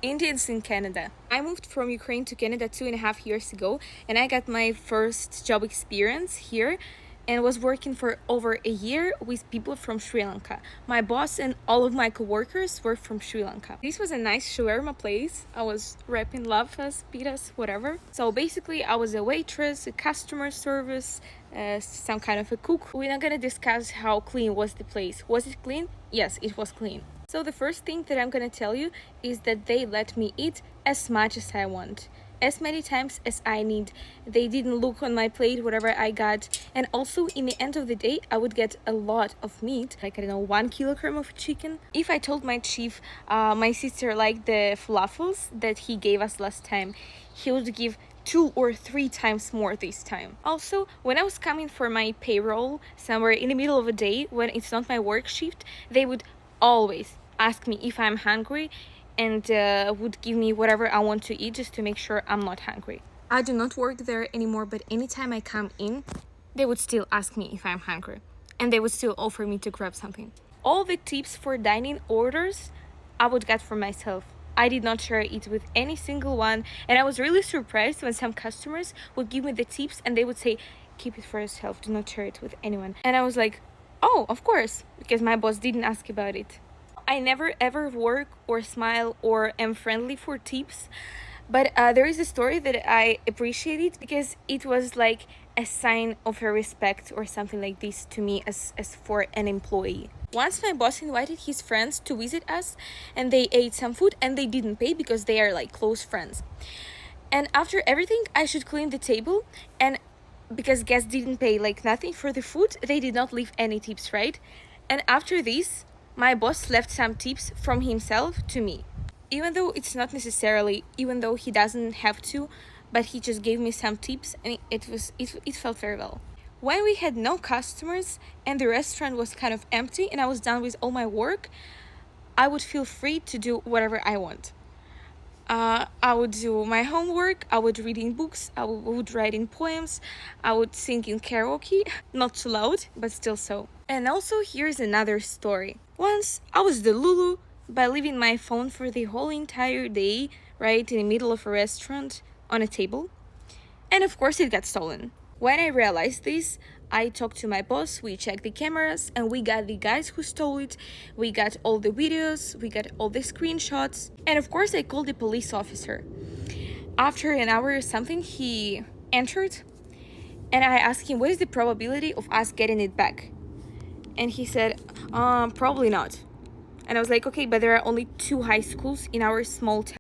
Indians in Canada. I moved from Ukraine to Canada 2.5 years ago, and I got my first job experience here and was working for over a year with people from Sri Lanka. My boss and all of my coworkers were from Sri Lanka. This was a nice shawarma place. I was wrapping lavas, pitas, whatever. So basically I was a waitress, a customer service, some kind of a cook. We're not gonna discuss how clean was the place. Was it clean? Yes, it was clean. So the first thing that I'm gonna tell you is that they let me eat as much as I want, as many times as I need. They didn't look on my plate, whatever I got. And also in the end of the day, I would get a lot of meat, like, I don't know, 1 kilogram of chicken. If I told my chief my sister liked the falafels that he gave us last time, he would give 2 or 3 times more this time. Also, when I was coming for my payroll somewhere in the middle of a day when it's not my work shift, they would always ask me if I'm hungry and would give me whatever I want to eat just to make sure I'm not hungry. I do not work there anymore, but anytime I come in, they would still ask me if I'm hungry, and they would still offer me to grab something. All the tips for dining orders I would get for myself. I did not share it with any single one, and I was really surprised when some customers would give me the tips and they would say, keep it for yourself, do not share it with anyone. And I was like, oh, of course, because my boss didn't ask about it. I never ever work or smile or am friendly for tips, but there is a story that I appreciated because it was like a sign of a respect or something like this to me as for an employee. Once my boss invited his friends to visit us and they ate some food and they didn't pay because they are like close friends. And after everything, I should clean the table, and because guests didn't pay like nothing for the food, they did not leave any tips, right? And after this, my boss left some tips from himself to me. Even though it's not necessarily, even though he doesn't have to, but he just gave me some tips and it felt very well. When we had no customers and the restaurant was kind of empty and I was done with all my work, I would feel free to do whatever I want. I would do my homework, I would read in books, I would write in poems, I would sing in karaoke, not too loud, but still so. And also here's another story. Once I was the Lulu by leaving my phone for the whole entire day, right in the middle of a restaurant on a table. And of course it got stolen. When I realized this, I talked to my boss, we checked the cameras, and we got the guys who stole it, we got all the videos, we got all the screenshots, and of course I called the police officer. After an hour or something, he entered, and I asked him, what is the probability of us getting it back? And he said, probably not. And I was like, okay, but there are only 2 high schools in our small town.